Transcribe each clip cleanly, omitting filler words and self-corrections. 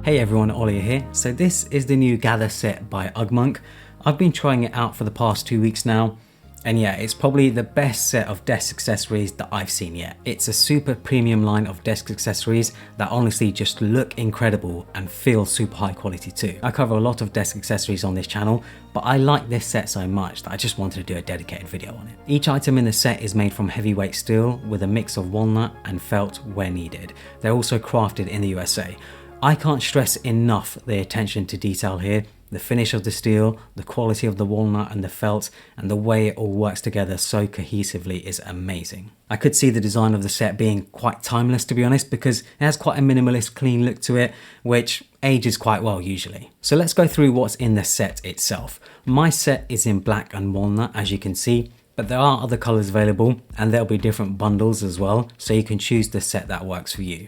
Hey everyone, Ollie here. So this is the new Gather set by Ugmonk. I've been trying it out for the past 2 weeks now, and yeah, it's probably the best set of desk accessories that I've seen yet. It's a super premium line of desk accessories that honestly just look incredible and feel super high quality too. I cover a lot of desk accessories on this channel, but I like this set so much that I just wanted to do a dedicated video on it. Each item in the set is made from heavyweight steel with a mix of walnut and felt where needed. They're also crafted in the USA. I can't stress enough the attention to detail here. The finish of the steel, the quality of the walnut and the felt, and the way it all works together so cohesively is amazing. I could see the design of the set being quite timeless, to be honest, because it has quite a minimalist, clean look to it, which ages quite well usually. So let's go through what's in the set itself. My set is in black and walnut, as you can see, but there are other colors available and there'll be different bundles as well, so you can choose the set that works for you.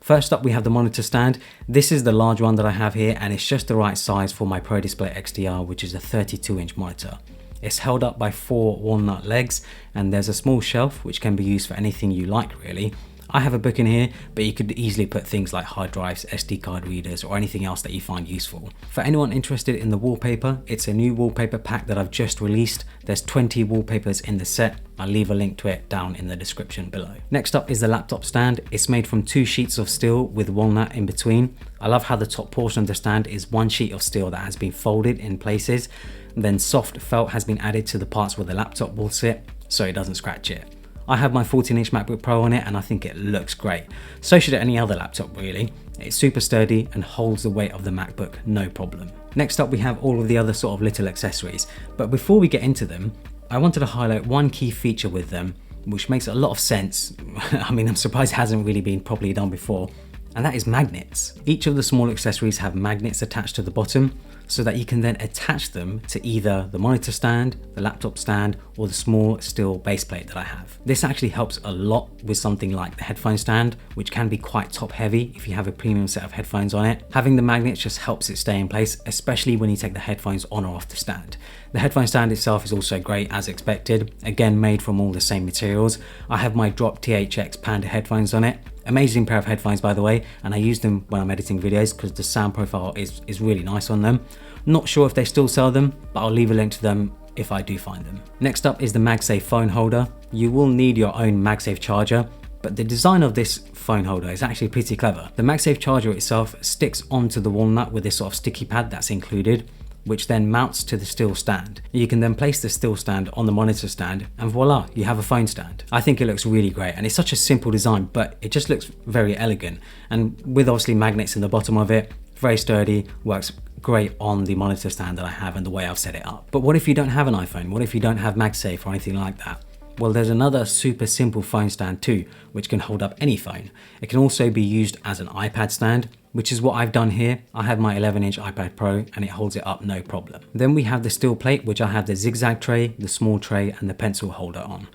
First up, we have the monitor stand. This is the large one that I have here, and it's just the right size for my Pro Display XDR, which is a 32-inch monitor. It's held up by 4 walnut legs, and there's a small shelf which can be used for anything you like really. I have a book in here, but you could easily put things like hard drives, SD card readers, or anything else that you find useful. For anyone interested in the wallpaper, it's a new wallpaper pack that I've just released. There's 20 wallpapers in the set. I'll leave a link to it down in the description below. Next up is the laptop stand. It's made from 2 sheets of steel with walnut in between. I love how the top portion of the stand is 1 sheet of steel that has been folded in places. Then soft felt has been added to the parts where the laptop will sit, so it doesn't scratch it. I have my 14-inch MacBook Pro on it and I think it looks great. So should any other laptop really. It's super sturdy and holds the weight of the MacBook no problem. Next up we have all of the other sort of little accessories, but before we get into them, I wanted to highlight one key feature with them which makes a lot of sense. I mean, I'm surprised it hasn't really been properly done before, and that is magnets. Each of the small accessories have magnets attached to the bottom so that you can then attach them to either the monitor stand, the laptop stand, or the small steel base plate that I have. This actually helps a lot with something like the headphone stand, which can be quite top heavy if you have a premium set of headphones on it. Having the magnets just helps it stay in place, especially when you take the headphones on or off the stand. The headphone stand itself is also great as expected, again made from all the same materials. I have my Drop THX Panda headphones on it. Amazing pair of headphones by the way, and I use them when I'm editing videos because the sound profile is really nice on them. Not sure if they still sell them, but I'll leave a link to them if I do find them. Next up is the Magsafe phone holder. You will need your own Magsafe charger, but the design of this phone holder is actually pretty clever. The Magsafe charger itself sticks onto the walnut with this sort of sticky pad that's included, which then mounts to the steel stand. You can then place the steel stand on the monitor stand and voila, you have a phone stand. I think it looks really great and it's such a simple design, but it just looks very elegant. And with obviously magnets in the bottom of it, very sturdy, works great on the monitor stand that I have and the way I've set it up. But what if you don't have an iPhone? What if you don't have Magsafe or anything like that? Well, there's another super simple phone stand too, which can hold up any phone. It can also be used as an iPad stand, which is what I've done here. I have my 11-inch iPad Pro and it holds it up no problem. Then we have the steel plate, which I have the zigzag tray, the small tray and the pencil holder on.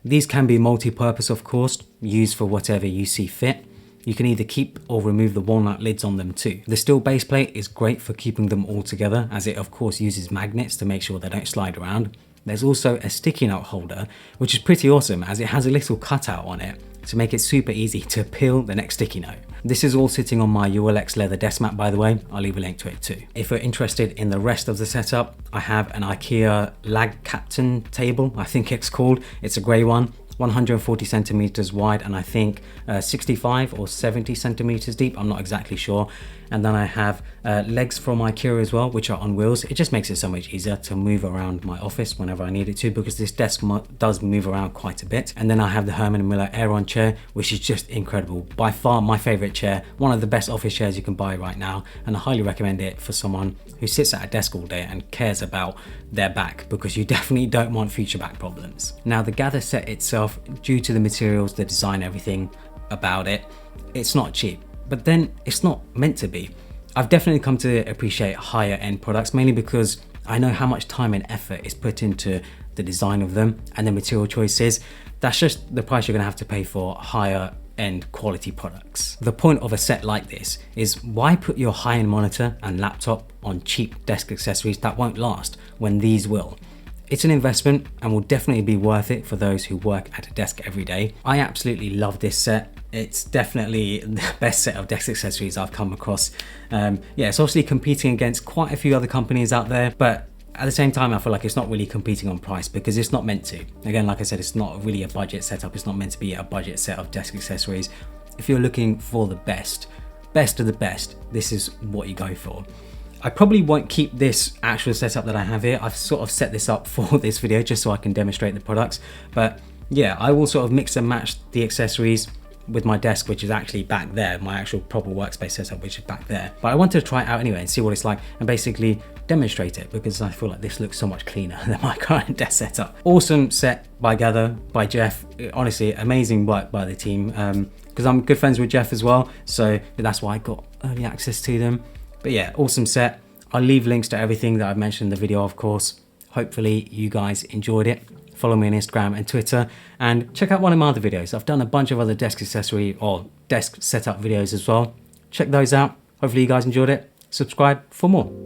These can be multi-purpose of course, used for whatever you see fit. You can either keep or remove the walnut lids on them too. The steel base plate is great for keeping them all together, as it of course uses magnets to make sure they don't slide around. There's also a sticky note holder, which is pretty awesome as it has a little cutout on it to make it super easy to peel the next sticky note. This is all sitting on my ULX leather desk mat by the way, I'll leave a link to it too. If you're interested in the rest of the setup, I have an IKEA lag captain table, I think it's called. It's a grey one, 140 centimeters wide and I think 65 or 70 centimeters deep, I'm not exactly sure. And then I have legs from IKEA as well, which are on wheels. It just makes it so much easier to move around my office whenever I need it to, because this desk does move around quite a bit. And then I have the Herman Miller Aeron chair, which is just incredible. By far my favorite chair, one of the best office chairs you can buy right now. And I highly recommend it for someone who sits at a desk all day and cares about their back, because you definitely don't want future back problems. Now the Gather set itself, due to the materials, the design, everything about it, it's not cheap. But then it's not meant to be. I've definitely come to appreciate higher end products, mainly because I know how much time and effort is put into the design of them and the material choices. That's just the price you're gonna have to pay for higher end quality products. The point of a set like this is, why put your high-end monitor and laptop on cheap desk accessories that won't last when these will? It's an investment and will definitely be worth it for those who work at a desk every day. I absolutely love this set. It's definitely the best set of desk accessories I've come across. Yeah, it's obviously competing against quite a few other companies out there, but at the same time, I feel like it's not really competing on price because it's not meant to. Again, like I said, it's not really a budget setup. It's not meant to be a budget set of desk accessories. If you're looking for the best of the best, this is what you go for. I probably won't keep this actual setup that I have here. I've sort of set this up for this video just so I can demonstrate the products. But yeah, I will sort of mix and match the accessories with my desk, which is actually back there, my actual proper workspace setup, which is back there. But I wanted to try it out anyway and see what it's like and basically demonstrate it because I feel like this looks so much cleaner than my current desk setup. Awesome set by Gather, by Jeff. Honestly, amazing work by the team because I'm good friends with Jeff as well. So that's why I got early access to them. But yeah, awesome set. I'll leave links to everything that I've mentioned in the video, of course. Hopefully you guys enjoyed it. Follow me on Instagram and Twitter and check out one of my other videos. I've done a bunch of other desk accessory or desk setup videos as well. Check those out. Hopefully you guys enjoyed it. Subscribe for more.